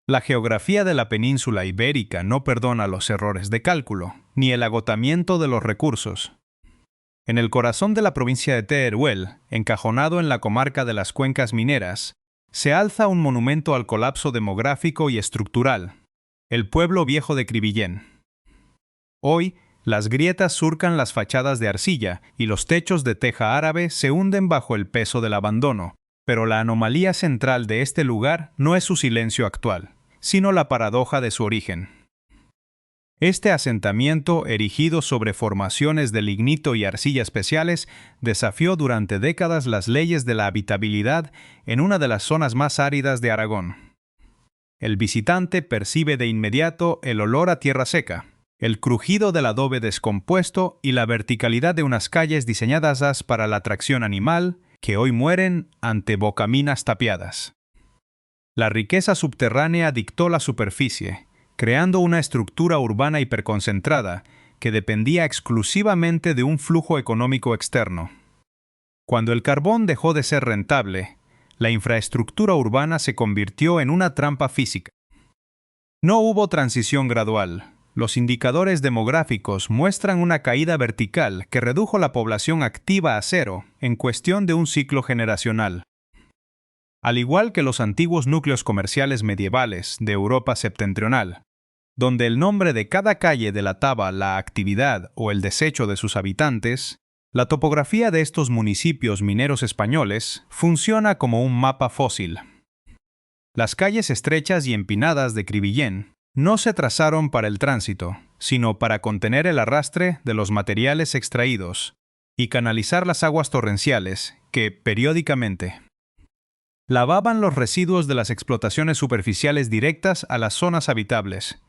La geografía de la península ibérica no perdona los errores de cálculo, ni el agotamiento de los recursos. En el corazón de la provincia de Teruel, encajonado en la comarca de las cuencas mineras, se alza un monumento al colapso demográfico y estructural, el pueblo viejo de Cribillén. Hoy, las grietas surcan las fachadas de arcilla y los techos de teja árabe se hunden bajo el peso del abandono, pero la anomalía central de este lugar no es su silencio actual, sino la paradoja de su origen. Este asentamiento, erigido sobre formaciones de lignito y arcilla especiales, desafió durante décadas las leyes de la habitabilidad en una de las zonas más áridas de Aragón. El visitante percibe de inmediato el olor a tierra seca, el crujido del adobe descompuesto y la verticalidad de unas calles diseñadas para la tracción animal que hoy mueren ante bocaminas tapiadas. La riqueza subterránea dictó la superficie, creando una estructura urbana hiperconcentrada que dependía exclusivamente de un flujo económico externo. Cuando el carbón dejó de ser rentable, la infraestructura urbana se convirtió en una trampa física. No hubo transición gradual. Los indicadores demográficos muestran una caída vertical que redujo la población activa a cero en cuestión de un ciclo generacional. Al igual que los antiguos núcleos comerciales medievales de Europa septentrional, donde el nombre de cada calle delataba la actividad o el desecho de sus habitantes, la topografía de estos municipios mineros españoles funciona como un mapa fósil. Las calles estrechas y empinadas de Cribillén no se trazaron para el tránsito, sino para contener el arrastre de los materiales extraídos y canalizar las aguas torrenciales que, periódicamente, lavaban los residuos de las explotaciones superficiales directas a las zonas habitables.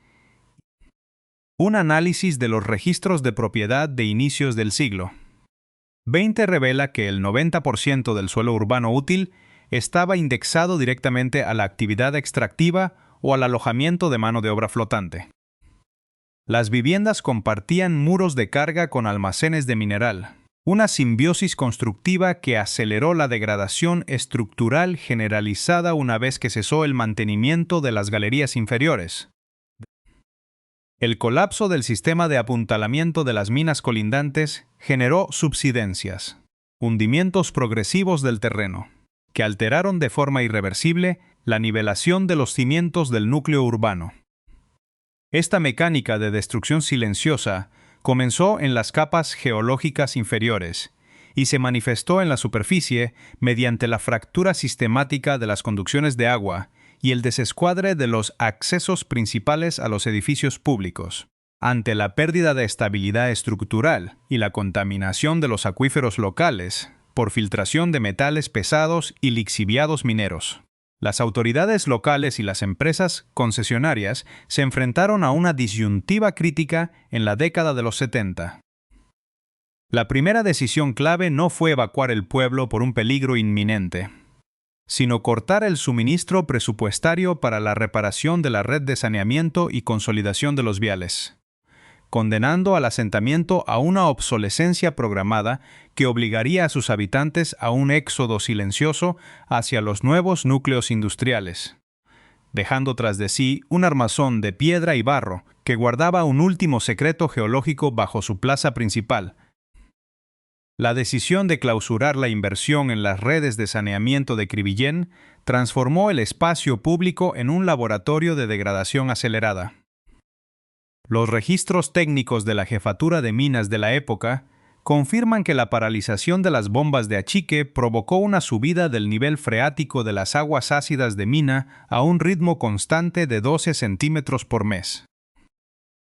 Un análisis de los registros de propiedad de inicios del siglo XX revela que el 90% del suelo urbano útil estaba indexado directamente a la actividad extractiva o al alojamiento de mano de obra flotante. Las viviendas compartían muros de carga con almacenes de mineral, una simbiosis constructiva que aceleró la degradación estructural generalizada una vez que cesó el mantenimiento de las galerías inferiores. El colapso del sistema de apuntalamiento de las minas colindantes generó subsidencias, hundimientos progresivos del terreno, que alteraron de forma irreversible la nivelación de los cimientos del núcleo urbano. Esta mecánica de destrucción silenciosa comenzó en las capas geológicas inferiores y se manifestó en la superficie mediante la fractura sistemática de las conducciones de agua y el desescuadre de los accesos principales a los edificios públicos. Ante la pérdida de estabilidad estructural y la contaminación de los acuíferos locales por filtración de metales pesados y lixiviados mineros, las autoridades locales y las empresas concesionarias se enfrentaron a una disyuntiva crítica en la década de los 70. La primera decisión clave no fue evacuar el pueblo por un peligro inminente, sino cortar el suministro presupuestario para la reparación de la red de saneamiento y consolidación de los viales, condenando al asentamiento a una obsolescencia programada que obligaría a sus habitantes a un éxodo silencioso hacia los nuevos núcleos industriales, dejando tras de sí un armazón de piedra y barro que guardaba un último secreto geológico bajo su plaza principal. La decisión de clausurar la inversión en las redes de saneamiento de Cribillén transformó el espacio público en un laboratorio de degradación acelerada. Los registros técnicos de la jefatura de minas de la época confirman que la paralización de las bombas de achique provocó una subida del nivel freático de las aguas ácidas de mina a un ritmo constante de 12 centímetros por mes.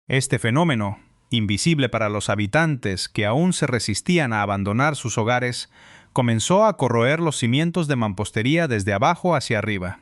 Este fenómeno, invisible para los habitantes que aún se resistían a abandonar sus hogares, comenzó a corroer los cimientos de mampostería desde abajo hacia arriba.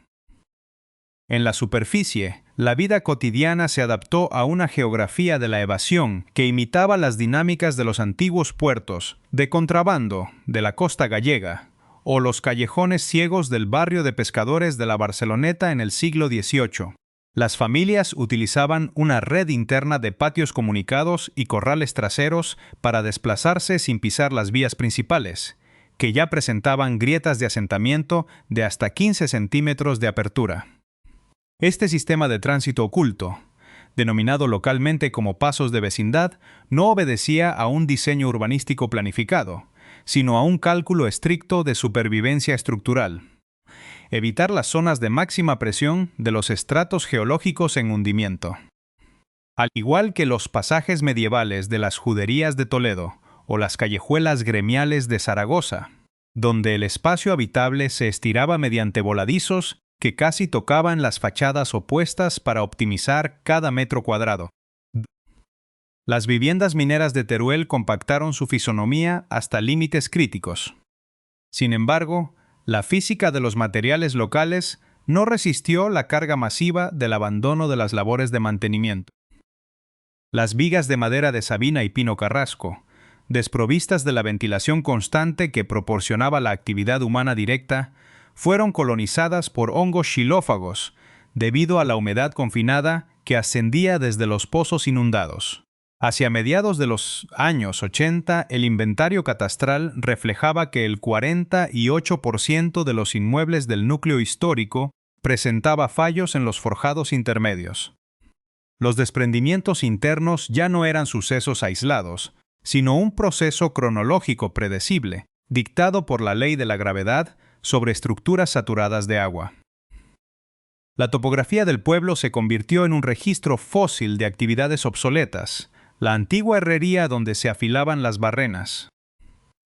En la superficie, la vida cotidiana se adaptó a una geografía de la evasión que imitaba las dinámicas de los antiguos puertos de contrabando de la costa gallega o los callejones ciegos del barrio de pescadores de la Barceloneta en el siglo XVIII. Las familias utilizaban una red interna de patios comunicados y corrales traseros para desplazarse sin pisar las vías principales, que ya presentaban grietas de asentamiento de hasta 15 centímetros de apertura. Este sistema de tránsito oculto, denominado localmente como pasos de vecindad, no obedecía a un diseño urbanístico planificado, sino a un cálculo estricto de supervivencia estructural. Evitar las zonas de máxima presión de los estratos geológicos en hundimiento. Al igual que los pasajes medievales de las juderías de Toledo o las callejuelas gremiales de Zaragoza, donde el espacio habitable se estiraba mediante voladizos que casi tocaban las fachadas opuestas para optimizar cada metro cuadrado. Las viviendas mineras de Teruel compactaron su fisonomía hasta límites críticos. Sin embargo, la física de los materiales locales no resistió la carga masiva del abandono de las labores de mantenimiento. Las vigas de madera de sabina y pino carrasco, desprovistas de la ventilación constante que proporcionaba la actividad humana directa, fueron colonizadas por hongos xilófagos debido a la humedad confinada que ascendía desde los pozos inundados. Hacia mediados de los años 80, el inventario catastral reflejaba que el 48% de los inmuebles del núcleo histórico presentaba fallos en los forjados intermedios. Los desprendimientos internos ya no eran sucesos aislados, sino un proceso cronológico predecible, dictado por la ley de la gravedad sobre estructuras saturadas de agua. La topografía del pueblo se convirtió en un registro fósil de actividades obsoletas, la antigua herrería donde se afilaban las barrenas,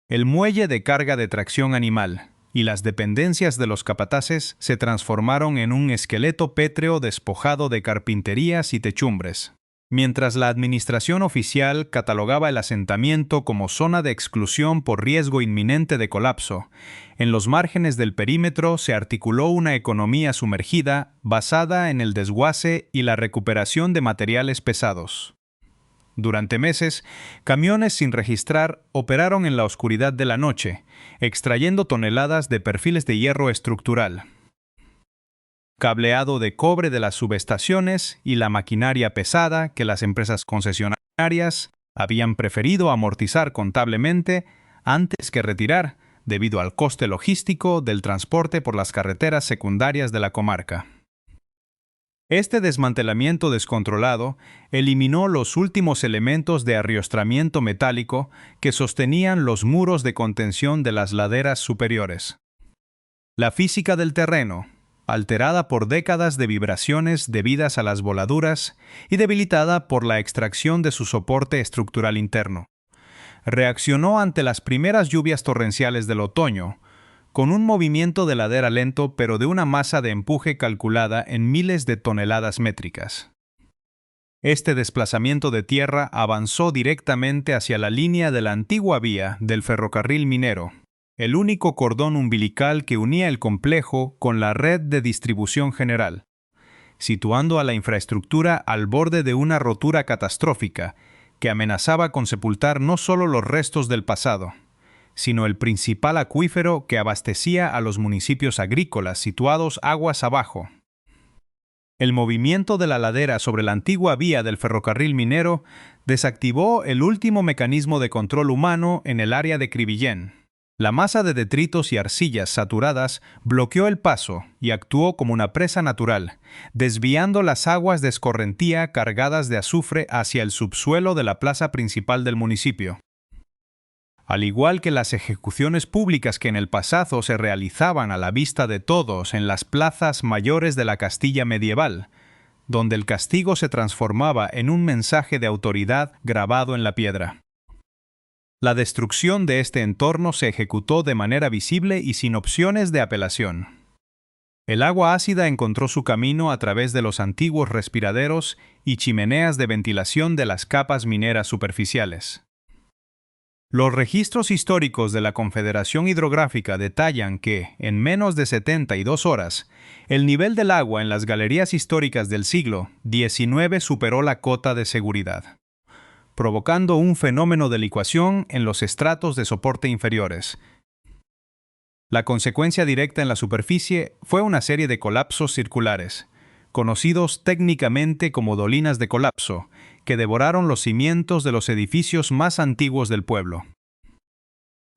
el muelle de carga de tracción animal y las dependencias de los capataces se transformaron en un esqueleto pétreo despojado de carpinterías y techumbres. Mientras la administración oficial catalogaba el asentamiento como zona de exclusión por riesgo inminente de colapso, en los márgenes del perímetro se articuló una economía sumergida basada en el desguace y la recuperación de materiales pesados. Durante meses, camiones sin registrar operaron en la oscuridad de la noche, extrayendo toneladas de perfiles de hierro estructural, cableado de cobre de las subestaciones y la maquinaria pesada que las empresas concesionarias habían preferido amortizar contablemente antes que retirar, debido al coste logístico del transporte por las carreteras secundarias de la comarca. Este desmantelamiento descontrolado eliminó los últimos elementos de arriostramiento metálico que sostenían los muros de contención de las laderas superiores. La física del terreno, alterada por décadas de vibraciones debidas a las voladuras y debilitada por la extracción de su soporte estructural interno, reaccionó ante las primeras lluvias torrenciales del otoño, con un movimiento de ladera lento pero de una masa de empuje calculada en miles de toneladas métricas. Este desplazamiento de tierra avanzó directamente hacia la línea de la antigua vía del ferrocarril minero, el único cordón umbilical que unía el complejo con la red de distribución general, situando a la infraestructura al borde de una rotura catastrófica que amenazaba con sepultar no solo los restos del pasado, sino el principal acuífero que abastecía a los municipios agrícolas situados aguas abajo. El movimiento de la ladera sobre la antigua vía del ferrocarril minero desactivó el último mecanismo de control humano en el área de Cribillén. La masa de detritos y arcillas saturadas bloqueó el paso y actuó como una presa natural, desviando las aguas de escorrentía cargadas de azufre hacia el subsuelo de la plaza principal del municipio. Al igual que las ejecuciones públicas que en el pasado se realizaban a la vista de todos en las plazas mayores de la Castilla medieval, donde el castigo se transformaba en un mensaje de autoridad grabado en la piedra. La destrucción de este entorno se ejecutó de manera visible y sin opciones de apelación. El agua ácida encontró su camino a través de los antiguos respiraderos y chimeneas de ventilación de las capas mineras superficiales. Los registros históricos de la Confederación Hidrográfica detallan que, en menos de 72 horas, el nivel del agua en las galerías históricas del siglo XIX superó la cota de seguridad, provocando un fenómeno de licuación en los estratos de soporte inferiores. La consecuencia directa en la superficie fue una serie de colapsos circulares, conocidos técnicamente como dolinas de colapso, que devoraron los cimientos de los edificios más antiguos del pueblo.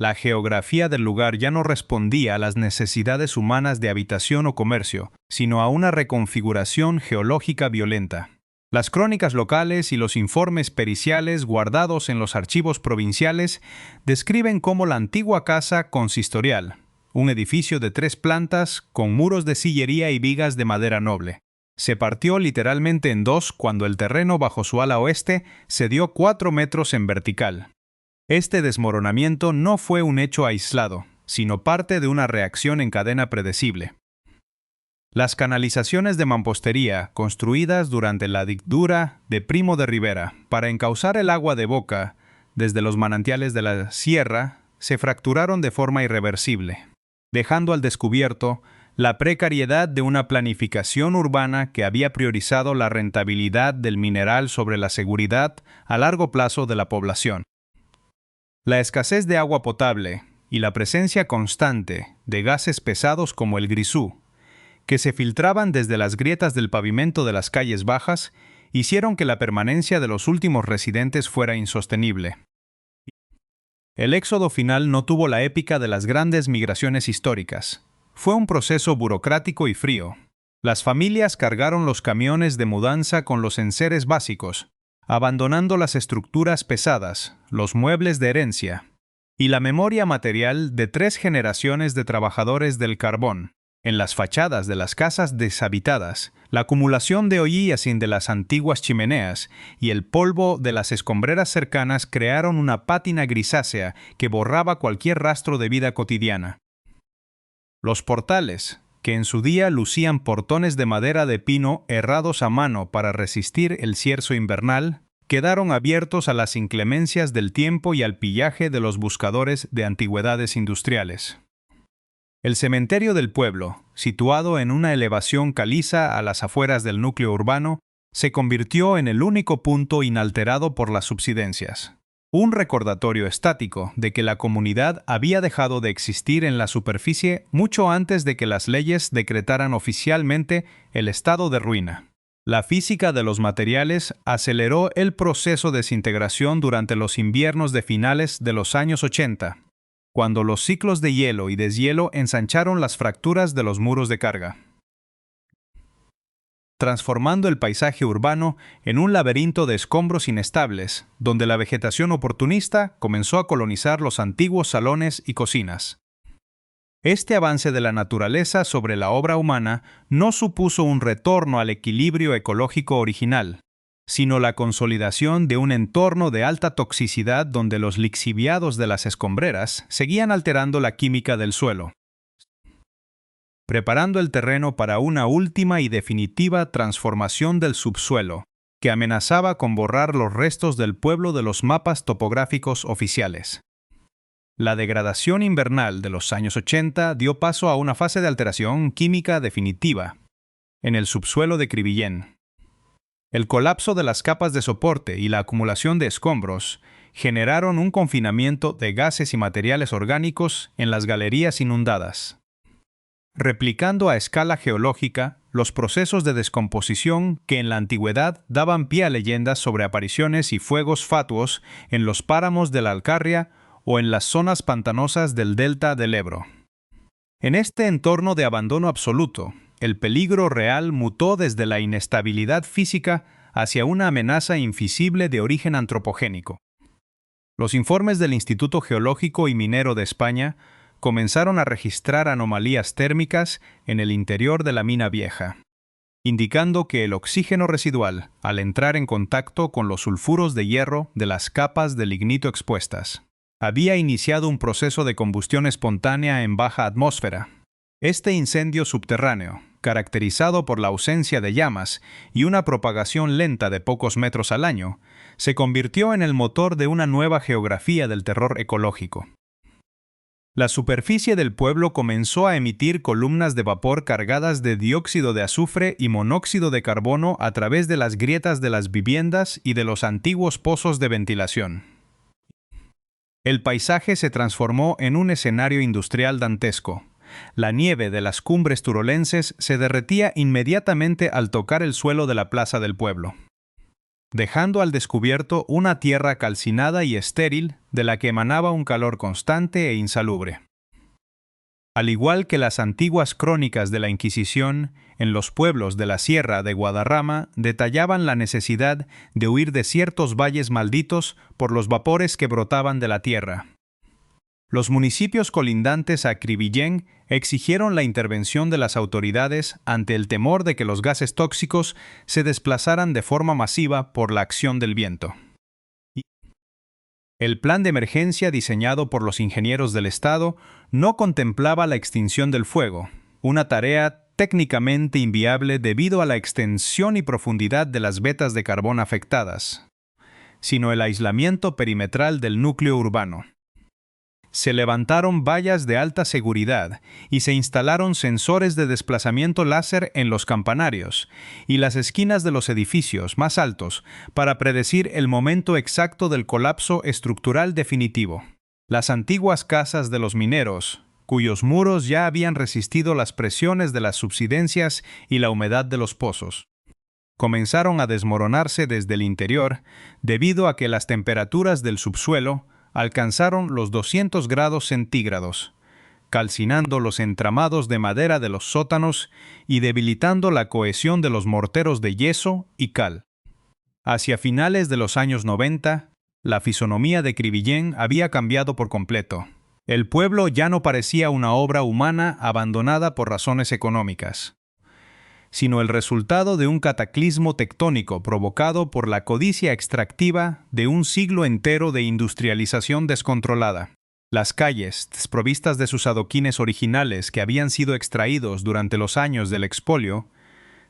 La geografía del lugar ya no respondía a las necesidades humanas de habitación o comercio, sino a una reconfiguración geológica violenta. Las crónicas locales y los informes periciales guardados en los archivos provinciales describen cómo la antigua casa consistorial, un edificio de 3 plantas con muros de sillería y vigas de madera noble, se partió literalmente en 2 cuando el terreno bajo su ala oeste cedió 4 metros en vertical. Este desmoronamiento no fue un hecho aislado, sino parte de una reacción en cadena predecible. Las canalizaciones de mampostería, construidas durante la dictadura de Primo de Rivera para encauzar el agua de boca desde los manantiales de la sierra, se fracturaron de forma irreversible, dejando al descubierto la precariedad de una planificación urbana que había priorizado la rentabilidad del mineral sobre la seguridad a largo plazo de la población. La escasez de agua potable y la presencia constante de gases pesados como el grisú, que se filtraban desde las grietas del pavimento de las calles bajas, hicieron que la permanencia de los últimos residentes fuera insostenible. El éxodo final no tuvo la épica de las grandes migraciones históricas. Fue un proceso burocrático y frío. Las familias cargaron los camiones de mudanza con los enseres básicos, abandonando las estructuras pesadas, los muebles de herencia y la memoria material de 3 generaciones de trabajadores del carbón. En las fachadas de las casas deshabitadas, la acumulación de hollías de las antiguas chimeneas y el polvo de las escombreras cercanas crearon una pátina grisácea que borraba cualquier rastro de vida cotidiana. Los portales, que en su día lucían portones de madera de pino herrados a mano para resistir el cierzo invernal, quedaron abiertos a las inclemencias del tiempo y al pillaje de los buscadores de antigüedades industriales. El cementerio del pueblo, situado en una elevación caliza a las afueras del núcleo urbano, se convirtió en el único punto inalterado por las subsidencias. Un recordatorio estático de que la comunidad había dejado de existir en la superficie mucho antes de que las leyes decretaran oficialmente el estado de ruina. La física de los materiales aceleró el proceso de desintegración durante los inviernos de finales de los años 80. Cuando los ciclos de hielo y deshielo ensancharon las fracturas de los muros de carga, transformando el paisaje urbano en un laberinto de escombros inestables, donde la vegetación oportunista comenzó a colonizar los antiguos salones y cocinas. Este avance de la naturaleza sobre la obra humana no supuso un retorno al equilibrio ecológico original, sino la consolidación de un entorno de alta toxicidad donde los lixiviados de las escombreras seguían alterando la química del suelo, preparando el terreno para una última y definitiva transformación del subsuelo, que amenazaba con borrar los restos del pueblo de los mapas topográficos oficiales. La degradación invernal de los años 80 dio paso a una fase de alteración química definitiva en el subsuelo de Crevillén. El colapso de las capas de soporte y la acumulación de escombros generaron un confinamiento de gases y materiales orgánicos en las galerías inundadas, replicando a escala geológica los procesos de descomposición que en la antigüedad daban pie a leyendas sobre apariciones y fuegos fatuos en los páramos de la Alcarria o en las zonas pantanosas del delta del Ebro. En este entorno de abandono absoluto, el peligro real mutó desde la inestabilidad física hacia una amenaza invisible de origen antropogénico. Los informes del Instituto Geológico y Minero de España comenzaron a registrar anomalías térmicas en el interior de la mina vieja, indicando que el oxígeno residual, al entrar en contacto con los sulfuros de hierro de las capas de lignito expuestas, había iniciado un proceso de combustión espontánea en baja atmósfera. Este incendio subterráneo, caracterizado por la ausencia de llamas y una propagación lenta de pocos metros al año, se convirtió en el motor de una nueva geografía del terror ecológico. La superficie del pueblo comenzó a emitir columnas de vapor cargadas de dióxido de azufre y monóxido de carbono a través de las grietas de las viviendas y de los antiguos pozos de ventilación. El paisaje se transformó en un escenario industrial dantesco. La nieve de las cumbres turolenses se derretía inmediatamente al tocar el suelo de la plaza del pueblo. dejando al descubierto una tierra calcinada y estéril de la que emanaba un calor constante e insalubre. Al igual que las antiguas crónicas de la Inquisición, en los pueblos de la Sierra de Guadarrama detallaban la necesidad de huir de ciertos valles malditos por los vapores que brotaban de la tierra. Los municipios colindantes a Crevillén exigieron la intervención de las autoridades ante el temor de que los gases tóxicos se desplazaran de forma masiva por la acción del viento. El plan de emergencia diseñado por los ingenieros del Estado no contemplaba la extinción del fuego, una tarea técnicamente inviable debido a la extensión y profundidad de las vetas de carbón afectadas, sino el aislamiento perimetral del núcleo urbano. Se levantaron vallas de alta seguridad y se instalaron sensores de desplazamiento láser en los campanarios y las esquinas de los edificios más altos para predecir el momento exacto del colapso estructural definitivo. Las antiguas casas de los mineros, cuyos muros ya habían resistido las presiones de las subsidencias y la humedad de los pozos, comenzaron a desmoronarse desde el interior debido a que las temperaturas del subsuelo alcanzaron los 200 grados centígrados, calcinando los entramados de madera de los sótanos y debilitando la cohesión de los morteros de yeso y cal. Hacia finales de los años 90, la fisonomía de Crevillén había cambiado por completo. El pueblo ya no parecía una obra humana abandonada por razones económicas, sino el resultado de un cataclismo tectónico provocado por la codicia extractiva de un siglo entero de industrialización descontrolada. Las calles, desprovistas de sus adoquines originales que habían sido extraídos durante los años del expolio,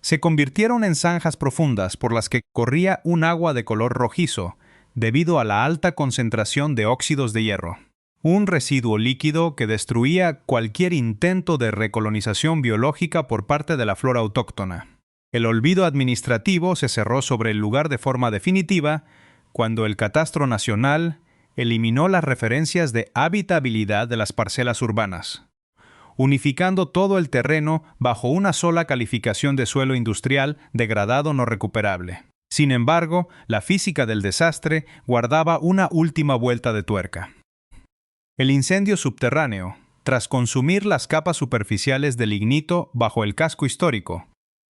se convirtieron en zanjas profundas por las que corría un agua de color rojizo debido a la alta concentración de óxidos de hierro. Un residuo líquido que destruía cualquier intento de recolonización biológica por parte de la flora autóctona. El olvido administrativo se cerró sobre el lugar de forma definitiva cuando el Catastro Nacional eliminó las referencias de habitabilidad de las parcelas urbanas, unificando todo el terreno bajo una sola calificación de suelo industrial degradado no recuperable. Sin embargo, la física del desastre guardaba una última vuelta de tuerca. El incendio subterráneo, tras consumir las capas superficiales del lignito bajo el casco histórico,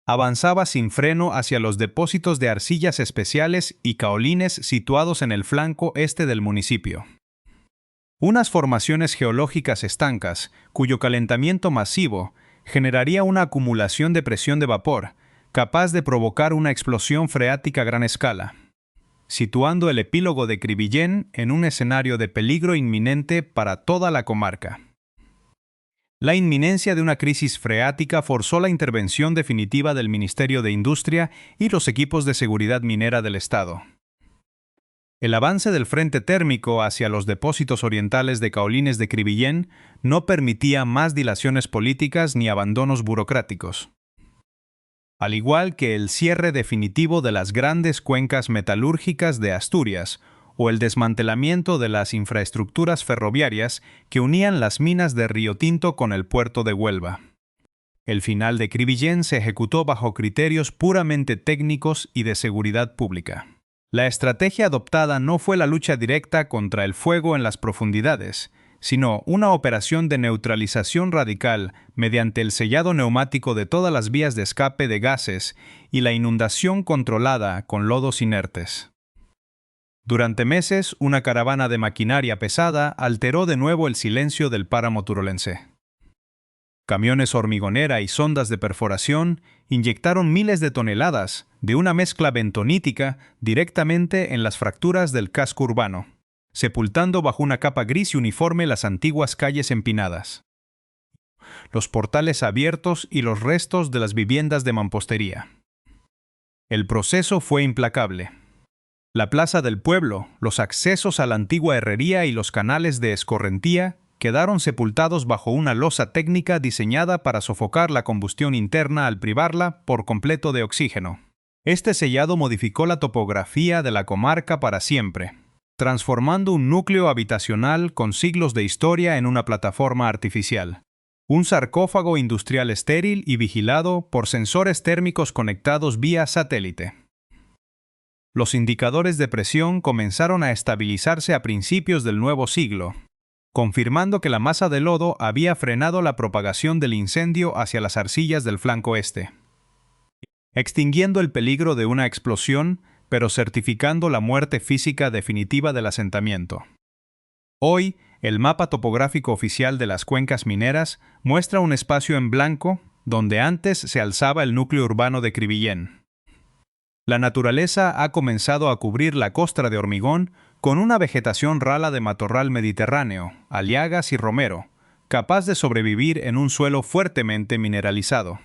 avanzaba sin freno hacia los depósitos de arcillas especiales y caolines situados en el flanco este del municipio. Unas formaciones geológicas estancas, cuyo calentamiento masivo generaría una acumulación de presión de vapor, capaz de provocar una explosión freática a gran escala, situando el epílogo de Crevillén en un escenario de peligro inminente para toda la comarca. La inminencia de una crisis freática forzó la intervención definitiva del Ministerio de Industria y los equipos de seguridad minera del Estado. El avance del frente térmico hacia los depósitos orientales de caolines de Crevillén no permitía más dilaciones políticas ni abandonos burocráticos. Al igual que el cierre definitivo de las grandes cuencas metalúrgicas de Asturias o el desmantelamiento de las infraestructuras ferroviarias que unían las minas de Río Tinto con el puerto de Huelva. El final de Crevillén se ejecutó bajo criterios puramente técnicos y de seguridad pública. La estrategia adoptada no fue la lucha directa contra el fuego en las profundidades, sino una operación de neutralización radical mediante el sellado neumático de todas las vías de escape de gases y la inundación controlada con lodos inertes. Durante meses, una caravana de maquinaria pesada alteró de nuevo el silencio del páramo turolense. Camiones hormigonera y sondas de perforación inyectaron miles de toneladas de una mezcla bentonítica directamente en las fracturas del casco urbano, sepultando bajo una capa gris y uniforme las antiguas calles empinadas, los portales abiertos y los restos de las viviendas de mampostería. El proceso fue implacable. La plaza del pueblo, los accesos a la antigua herrería y los canales de escorrentía quedaron sepultados bajo una losa técnica diseñada para sofocar la combustión interna al privarla por completo de oxígeno. Este sellado modificó la topografía de la comarca para siempre, transformando un núcleo habitacional con siglos de historia en una plataforma artificial. Un sarcófago industrial estéril y vigilado por sensores térmicos conectados vía satélite. los indicadores de presión comenzaron a estabilizarse a principios del nuevo siglo, confirmando que la masa de lodo había frenado la propagación del incendio hacia las arcillas del flanco este, extinguiendo el peligro de una explosión, pero certificando la muerte física definitiva del asentamiento. Hoy, el mapa topográfico oficial de las cuencas mineras muestra un espacio en blanco donde antes se alzaba el núcleo urbano de Crevillent. La naturaleza ha comenzado a cubrir la costra de hormigón con una vegetación rala de matorral mediterráneo, aliagas y romero, capaz de sobrevivir en un suelo fuertemente mineralizado.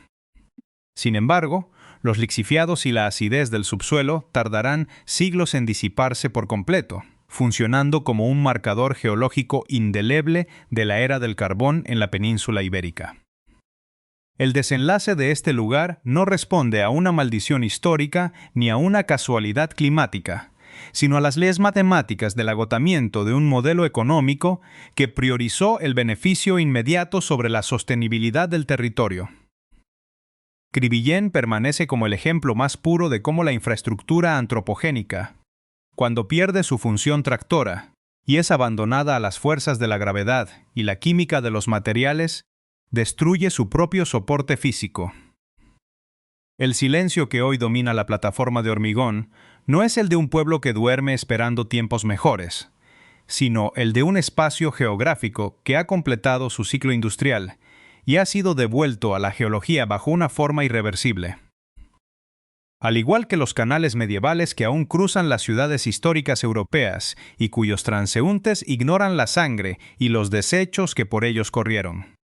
Sin embargo, los lixiviados y la acidez del subsuelo tardarán siglos en disiparse por completo, funcionando como un marcador geológico indeleble de la era del carbón en la península ibérica. El desenlace de este lugar no responde a una maldición histórica ni a una casualidad climática, sino a las leyes matemáticas del agotamiento de un modelo económico que priorizó el beneficio inmediato sobre la sostenibilidad del territorio. Crevillent permanece como el ejemplo más puro de cómo la infraestructura antropogénica, cuando pierde su función tractora y es abandonada a las fuerzas de la gravedad y la química de los materiales, destruye su propio soporte físico. El silencio que hoy domina la plataforma de hormigón no es el de un pueblo que duerme esperando tiempos mejores, sino el de un espacio geográfico que ha completado su ciclo industrial y ha sido devuelto a la geología bajo una forma irreversible. Al igual que los canales medievales que aún cruzan las ciudades históricas europeas y cuyos transeúntes ignoran la sangre y los desechos que por ellos corrieron.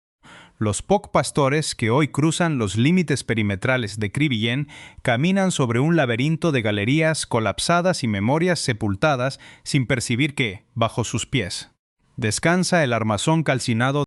Los POC pastores que hoy cruzan los límites perimetrales de Crevillent caminan sobre un laberinto de galerías colapsadas y memorias sepultadas sin percibir que, bajo sus pies, descansa el armazón calcinado